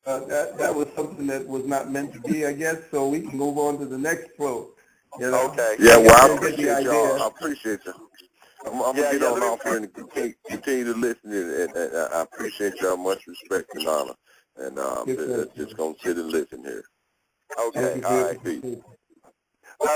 that was something that was not meant to be, I guess. So we can move on to the next quote. You know? Okay. Yeah, well, I You'll get the appreciate y'all. idea. I appreciate you. I'm gonna get on off here and continue to listen, and I appreciate y'all. Much respect and honor, and just gonna sit and listen here. Okay. Thank All you. right.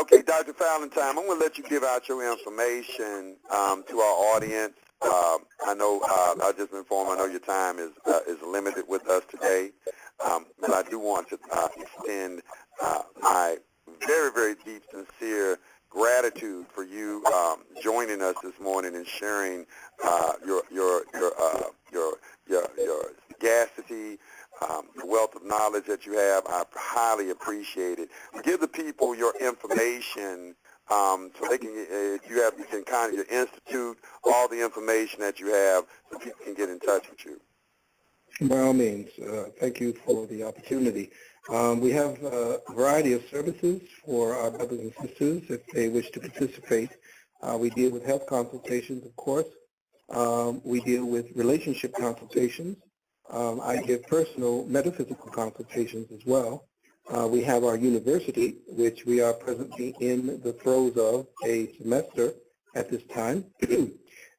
Okay, Dr. Valentine, I'm going to let you give out your information to our audience. I know I just informed. I know your time is limited with us today, but I do want to extend my very, very deep, sincere gratitude for you joining us this morning and sharing your sagacity, the wealth of knowledge that you have. I highly appreciate it. Give the people your information so they can, you can kind of your institute, all the information that you have so people can get in touch with you. By all means, thank you for the opportunity. We have a variety of services for our brothers and sisters if they wish to participate. We deal with health consultations, of course. We deal with relationship consultations. I give personal metaphysical consultations as well. We have our university, which we are presently in the throes of a semester at this time.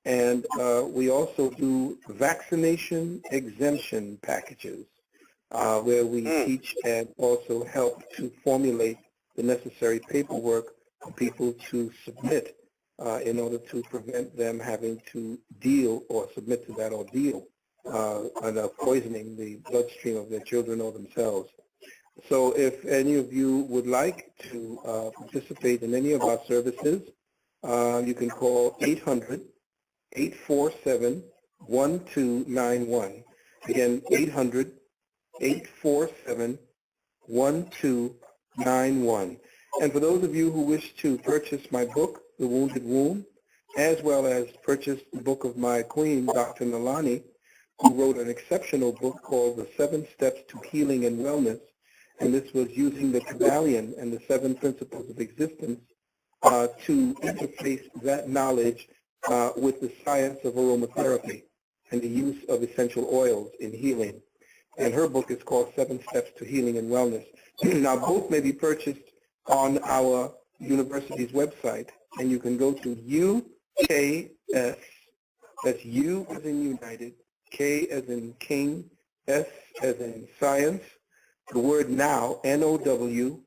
And we also do vaccination exemption packages, where we teach and also help to formulate the necessary paperwork for people to submit in order to prevent them having to deal or submit to that ordeal and poisoning the bloodstream of their children or themselves. So if any of you would like to participate in any of our services, you can call 800-847-1291. Again, 800-847-1291. And for those of you who wish to purchase my book, The Wounded Womb, as well as purchase the book of my queen, Dr. Nalani, who wrote an exceptional book called The 7 Steps to Healing and Wellness, and this was using the Kabbalion and the 7 principles of existence to interface that knowledge with the science of aromatherapy and the use of essential oils in healing. And her book is called 7 Steps to Healing and Wellness. Now, both may be purchased on our university's website, and you can go to UKS, that's U as in United, K as in King, S as in Science, the word now, NOW.org,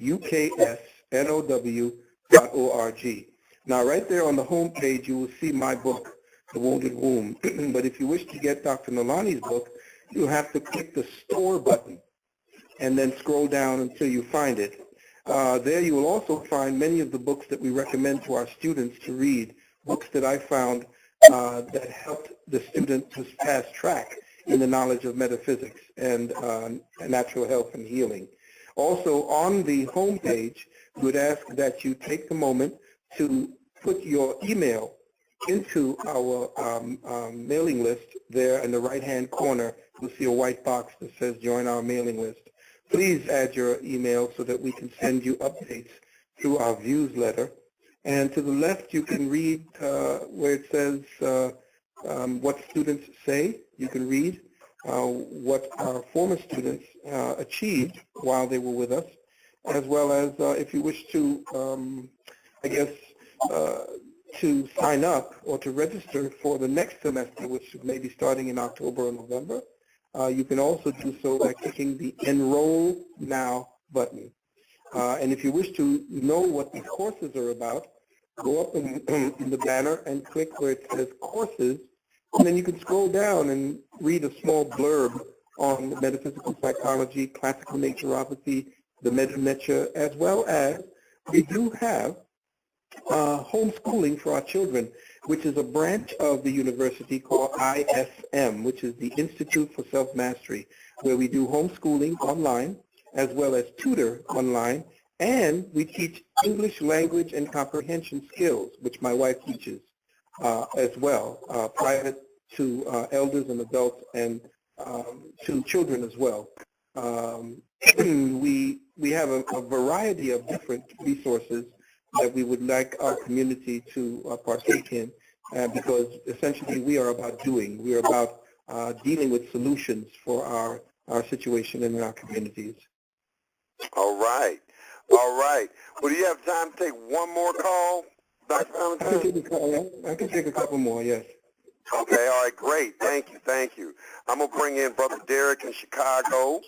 UKSNOW.org. Now, right there on the home page, you will see my book, The Wounded Womb. But if you wish to get Dr. Nalani's book, you have to click the store button and then scroll down until you find it. There you will also find many of the books that we recommend to our students to read, books that I found that helped the student to fast track in the knowledge of metaphysics and natural health and healing. Also, on the home page, we would ask that you take the moment to put your email into our mailing list. There in the right-hand corner, you'll see a white box that says join our mailing list. Please add your email so that we can send you updates through our views letter. And to the left, you can read where it says what students say. You can read what our former students achieved while they were with us, as well as if you wish to, to sign up or to register for the next semester, which may be starting in October or November. You can also do so by clicking the Enroll Now button. And if you wish to know what the courses are about, go up in the banner and click where it says Courses, and then you can scroll down and read a small blurb on metaphysical psychology, classical naturopathy, the Medu-Necha, as well as we do have homeschooling for our children, which is a branch of the university called ISM, which is the Institute for Self-Mastery, where we do homeschooling online as well as tutor online, and we teach English language and comprehension skills, which my wife teaches as well, private to elders and adults and to children as well. We have a variety of different resources that we would like our community to partake in, because essentially we are about doing. We are about dealing with solutions for our situation in our communities. All right. All right. Well, do you have time to take one more call, Dr. Valentine? I can take a couple more, yes. Okay, all right, great. Thank you, thank you. I'm going to bring in Brother Derek in Chicago.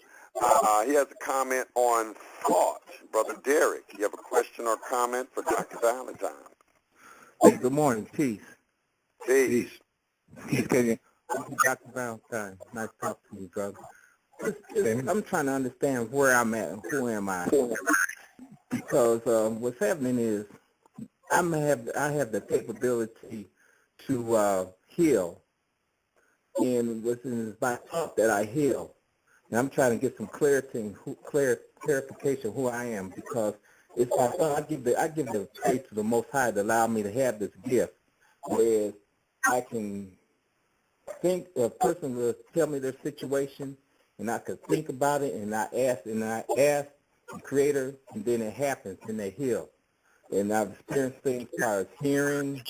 He has a comment on thought. Brother Derek, you have a question or comment for Dr. Valentine? Hey, good morning. Peace. Peace. Peace, Kenny. Dr. Valentine. Nice talking to you, brother. I'm trying to understand where I'm at and who am I. Because what's happening is I have the capability to heal. And it's by thought that I heal. And I'm trying to get some clarification who I am, because it's by thought. I give the praise to the Most High to allow me to have this gift, where I can think. A person will tell me their situation, and I could think about it, and I ask the Creator, and then it happens, and they heal. And I've experienced things as far as hearing,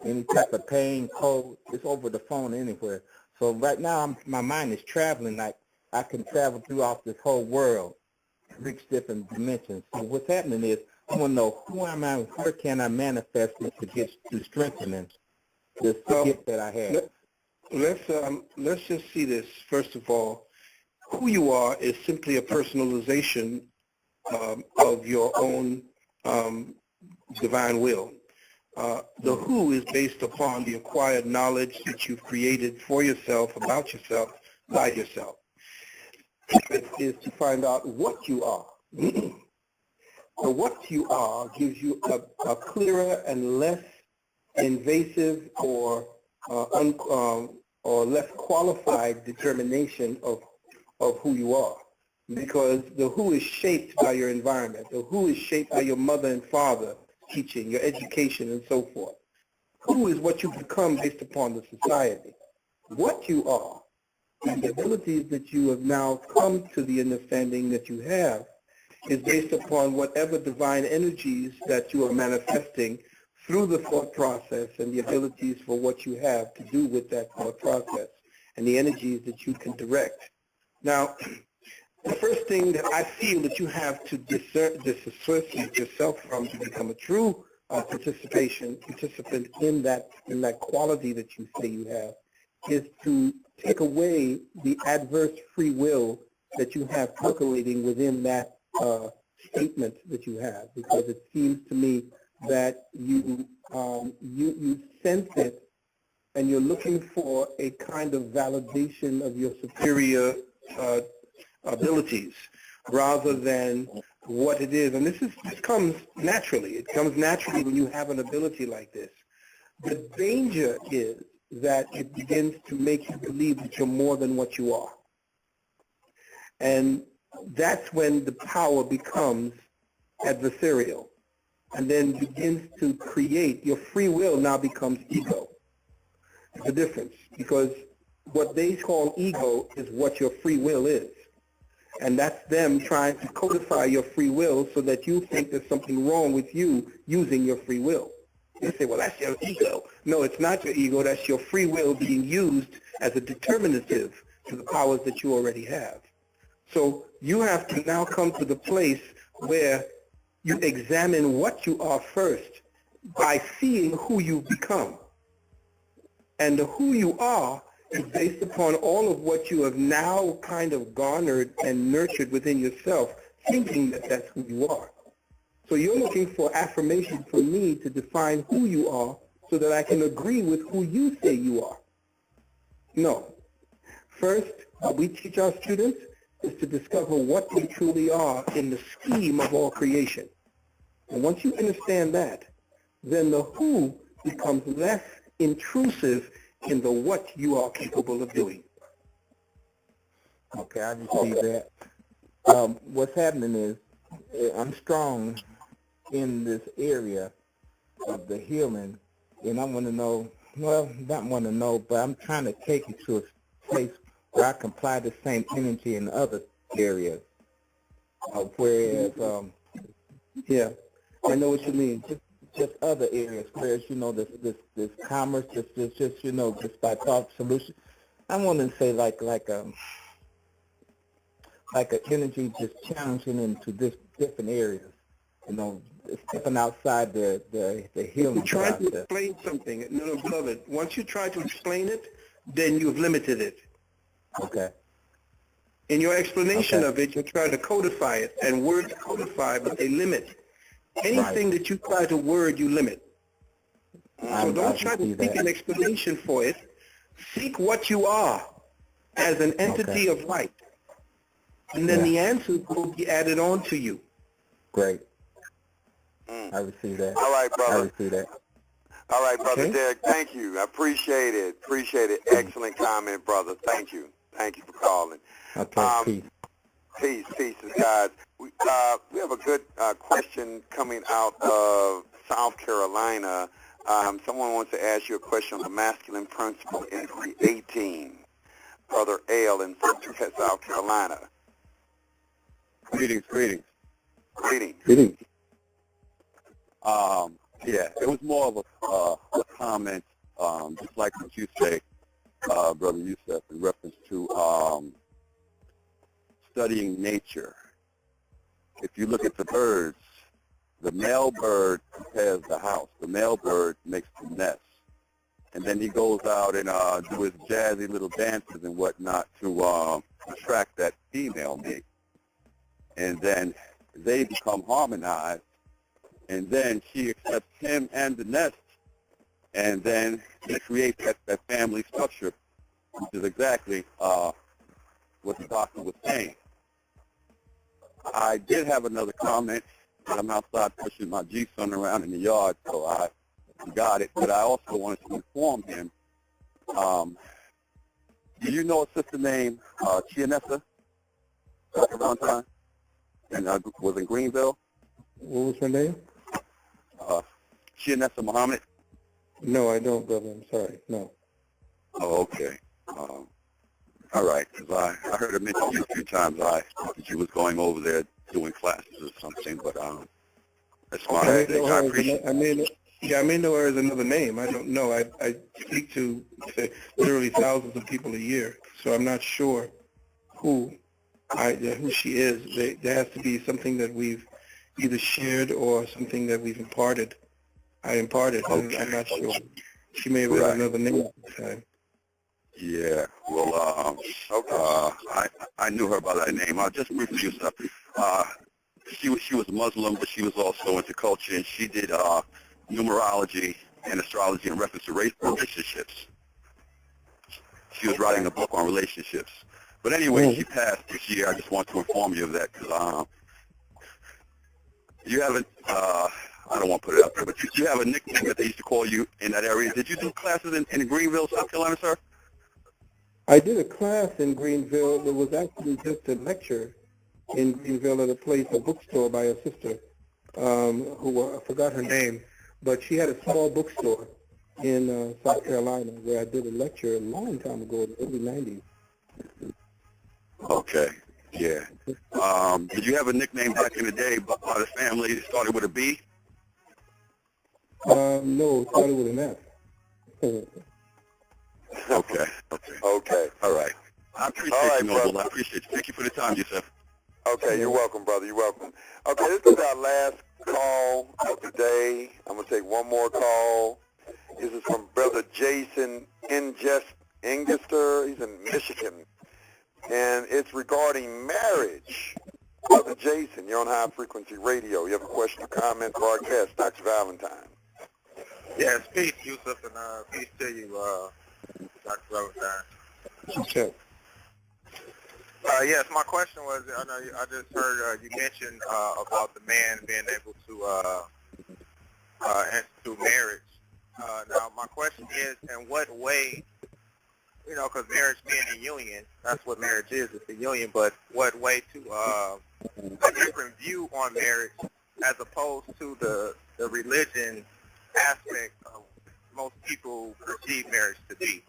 any type of pain, cold. It's over the phone anywhere. So right now, my mind is traveling. Like I can travel throughout this whole world, reach different dimensions. So what's happening is I want to know who am I, where can I manifest it to get to strengthening this gift that I have. Let's just see this. First of all, who you are is simply a personalization of your own divine will. The who is based upon the acquired knowledge that you've created for yourself, about yourself, by yourself. It is to find out what you are. So what you are gives you a clearer and less invasive or less qualified determination of who you are. Because the who is shaped by your environment. The who is shaped by your mother and father teaching, your education, and so forth. Who is what you become based upon the society. What you are and the abilities that you have now come to the understanding that you have is based upon whatever divine energies that you are manifesting through the thought process and the abilities for what you have to do with that thought process and the energies that you can direct. Now, the first thing that I feel that you have to disassociate yourself from to become a true participant in that quality that you say you have is to take away the adverse free will that you have percolating within that statement that you have, because it seems to me that you sense it and you're looking for a kind of validation of your superior abilities rather than what it is. And this comes naturally. It comes naturally when you have an ability like this. The danger is that it begins to make you believe that you're more than what you are. And that's when the power becomes adversarial and then begins to create, your free will now becomes ego. It's a difference, because what they call ego is what your free will is. And that's them trying to codify your free will so that you think there's something wrong with you using your free will. They say, well, that's your ego. No, it's not your ego. That's your free will being used as a determinative to the powers that you already have. So you have to now come to the place where you examine what you are first by seeing who you've become. And the who you are is based upon all of what you have now kind of garnered and nurtured within yourself, thinking that that's who you are. So you're looking for affirmation from me to define who you are so that I can agree with who you say you are. No. First, what we teach our students is to discover what they truly are in the scheme of all creation. And once you understand that, then the who becomes less intrusive in the what you are capable of doing. Okay, I just see that. What's happening is I'm strong in this area of the healing, and I want to know, well, not want to know, but I'm trying to take it to a place where I can apply the same energy in other areas. Whereas, yeah, I know what you mean. Just other areas, whereas, this commerce, just by thought solution. I want to say like an energy just challenging into different areas. You know, stepping outside the healing You're trying to process. explain something. No, beloved, once you try to explain it, then you've limited it. Okay. In your explanation Okay. of it, you're trying to codify it, and words codify, but they limit. Anything that you try to word, you limit. So don't try to seek an explanation for it. Seek what you are as an entity of light. And then the answers will be added on to you. Great. I receive that. All right, brother. I receive that. All right, Brother Okay. Derek, thank you. I appreciate it. Excellent comment, brother. Thank you. Thank you for calling. Okay, peace. Peace, guys. We have a good question coming out of South Carolina. Someone wants to ask you a question on the masculine principle in creating. Brother L in South Carolina. Greetings. Greetings. Yeah, it was more of a comment, just like what you say, Brother Yusef, in reference to studying nature. If you look at the birds, the male bird prepares the house. The male bird makes the nest. And then he goes out and do his jazzy little dances and whatnot to attract that female mate. And then they become harmonized. And then she accepts him and the nest. And then they create that family structure, which is exactly what the doctor was saying. I did have another comment. I'm outside pushing my G-son around in the yard, so I got it. But I also wanted to inform him. Do you know a sister named Chianessa? Dr. Valentine? And was in Greenville? What was her name? Chianessa Muhammad? No, I don't, brother. I'm sorry. No. Oh, okay. All right, because I heard her mention you a few times. I thought that she was going over there doing classes or something, but that's my mistake. I appreciate it. I may know her as another name. I don't know. I speak to literally thousands of people a year, so I'm not sure who she is. There has to be something that we've either shared or something that we've imparted. I imparted. Okay. I'm not sure. She may have had another name at the time. Yeah, well, I knew her by that name. I'll just briefly use that. She was Muslim, but she was also into culture, and she did numerology and astrology in reference to relationships. She was writing a book on relationships. But anyway, she passed this year. I just want to inform you of that because you haven't, I don't want to put it out there, but you have a nickname that they used to call you in that area. Did you do classes in Greenville, South Carolina, sir? I did a class in Greenville. It was actually just a lecture in Greenville at a bookstore by a sister who I forgot her name, but she had a small bookstore in South Carolina where I did a lecture a long time ago in the early 90s. Okay, yeah. Did you have a nickname back in the day by the family that started with a B? No, it started with an F. Okay. All right. I appreciate you, Noble. brother. I appreciate you. Thank you for the time, Yusef. Okay, you're welcome, brother. You're welcome. Okay, this is our last call of the day. I'm going to take one more call. This is from Brother Jason Ingester. He's in Michigan. And it's regarding marriage. Brother Jason, you're on High Frequency Radio. You have a question or comment for our guest, Dr. Valentine. Yes, peace, Yusuf, and peace to you, Dr. Valentine. Okay. Yes, my question was, I know I just heard you mention about the man being able to institute marriage. Now, my question is, in what way, because marriage being a union, that's what marriage is, it's a union, but what way to a different view on marriage as opposed to the religion aspect of most people perceive marriage to be?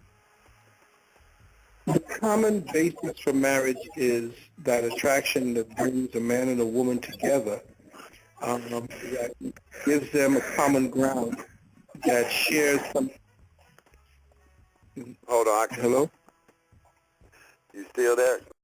The common basis for marriage is that attraction that brings a man and a woman together, that gives them a common ground, that shares some... Hold on. Hello? You still there?